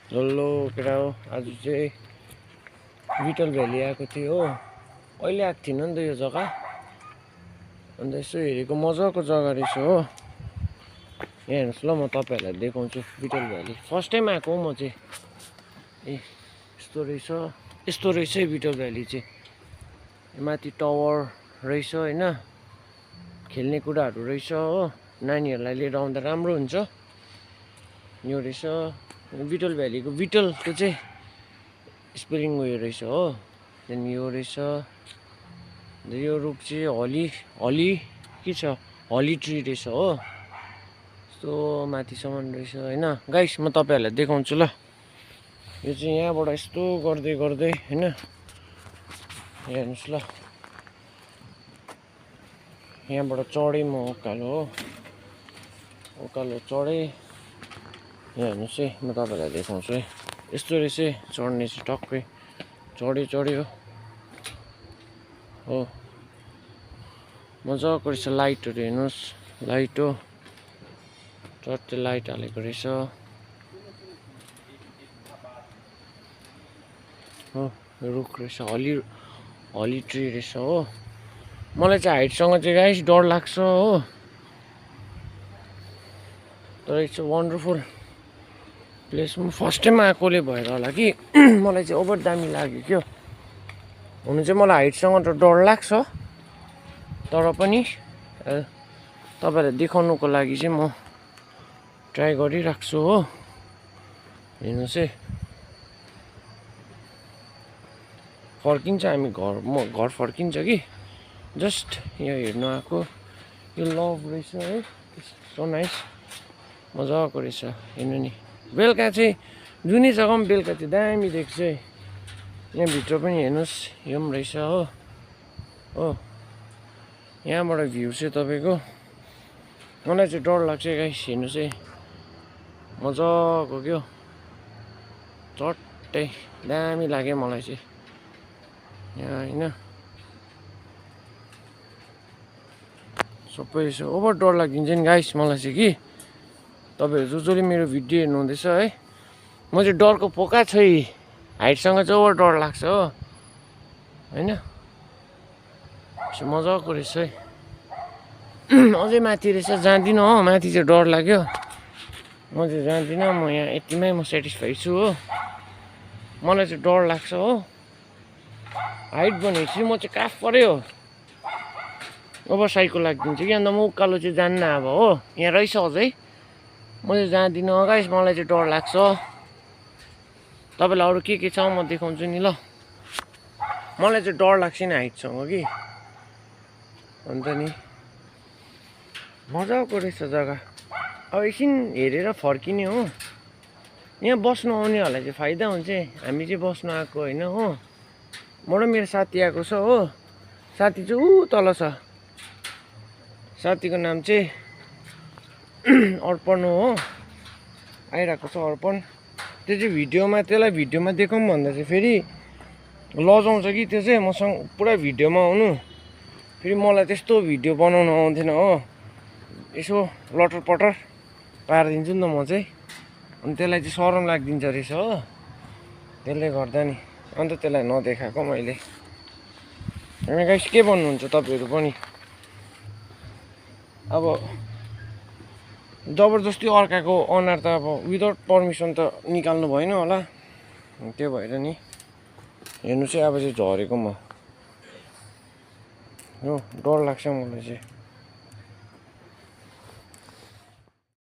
hello केटा हो आज चाहिँ बिटल भ्याली आएको थियो हो अहिले आएको थिइनँ नि त यो जग्गा अन्त यसो हेरेको मजाको जग्गा रहेछ हो यहाँ हेर्नुहोस् ल म तपाईँहरूलाई देखाउँछु बिटल भ्याली फर्स्ट टाइम आएको हो म चाहिँ यस्तो रहेछ है बिटल भ्याली चाहिँ माथि टावर रहेछ होइन खेल्ने कुराहरू रहेछ हो नानीहरूलाई लिएर आउँदा राम्रो हुन्छ यो रहेछ बिटल भ्यालीको बिटलको चाहिँ स्पेलिङ उयो रहेछ हो त्यहाँदेखि यो रहेछ यो रुख चाहिँ हली के छ हली ट्री रहेछ हो यस्तो माथिसम्म रहेछ होइन गाइस म तपाईँहरूलाई देखाउँछु ल यो चाहिँ यहाँबाट यस्तो गर्दै गर्दै होइन हेर्नुहोस् ल यहाँबाट चढेँ म उकालो हो उकालो चढेँ यहाँ हेर्नुहोस् है म तपाईँलाई देखाउँछु है यस्तो रहेछ चढ्ने चाहिँ टक्कै चढ्यो हो मजाको रहेछ लाइटहरू हेर्नुहोस् लाइट हो चट्टै लाइट हालेको रहेछ हो रुख रहेछ हली ट्री रहेछ हो मलाई चाहिँ हाइटसँग चाहिँ गाइस डर लाग्छ हो तर इट्स वन्डरफुल प्लेस म फर्स्ट टाइम आएकोले भएर होला कि मलाई चाहिँ ओभर दामी लाग्यो क्या हुनु चाहिँ मलाई हाइटसँग त डर लाग्छ तर पनि तपाईँलाई देखाउनुको लागि चाहिँ म ट्राई गरिरहेको छु हो हेर्नुहोस् है फर्किन्छ हामी म घर फर्किन्छ कि जस्ट यहाँ हेर्नु आएको यो लभ रहेछ है सो नाइस मजाको रहेछ हेर्नु नि बेलुका चाहिँ जुनै जग्गामा बेलुका चाहिँ दामी देख्छ है यहाँभित्र पनि हेर्नुहोस् यो पनि रहेछ हो यहाँबाट भ्यू चाहिँ तपाईँको मलाई चाहिँ डर लाग्छ गाइस हेर्नुहोस् है मजाको क्या चट्टै दामी लाग्यो मलाई चाहिँ यहाँ होइन सबै रहेछ ओभर डर लागिदिन्छ नि गाइस मलाई चाहिँ कि तपाईँहरू जसले मेरो भिडियो हेर्नुहुँदैछ है म चाहिँ डरको पोका छ है हाइटसँग चाहिँ ओभर डर लाग्छ हो होइन मजाको रहेछ है अझै माथि रहेछ जाँदिनँ हो माथि चाहिँ डर लाग्यो म चाहिँ जाँदिनँ म यहाँ यतिमै म सेटिस्फाई छु हो मलाई चाहिँ डर लाग्छ हो हाइट भनेपछि म चाहिँ काफ पऱ्यो ओभर साइको लागिदिन्छ कि अन्त म उकालो चाहिँ जान्न अब हो यहाँ रहेछ अझै म चाहिँ जाँदिनँ गाइस मलाई चाहिँ डर लाग्छ तपाईँलाई अरू के छ म देखाउँछु नि ल मलाई चाहिँ डर लाग्छ नि हाइटसँग कि अन्त नि मजाको रहेछ जग्गा अब एकछिन हेरेर फर्किने हो यहाँ बस्नु आउनेहरूलाई चाहिँ फाइदा हुन्छ हामी चाहिँ बस्नु आएको होइन हो म र मेरो साथी आएको छ हो साथी चाहिँ ऊ तल छ साथीको नाम चाहिँ अर्पण हो आइरहेको छ अर्पण त्यो चाहिँ त्यसलाई भिडियोमा देखाउँ भन्दा चाहिँ फेरि लजाउँछ कि त्यो चाहिँ मसँग पुरा भिडियोमा आउनु फेरि मलाई त्यस्तो भिडियो बनाउनु आउँदैन हो यसो लटर पटर पारिदिन्छु नि त म चाहिँ अनि त्यसलाई चाहिँ सरम लागिदिन्छ रहेछ हो त्यसले गर्दा नि अन्त त्यसलाई नदेखाएको मैले होइन गाइस के भन्नुहुन्छ तपाईँहरू पनि अब जबरजस्ती अर्काको अनुहार त अब विदाउट पर्मिसन त निकाल्नु भएन होला त्यो भएर नि हेर्नु चाहिँ अब चाहिँ झरेको म हो डर लाग्छ मलाई चाहिँ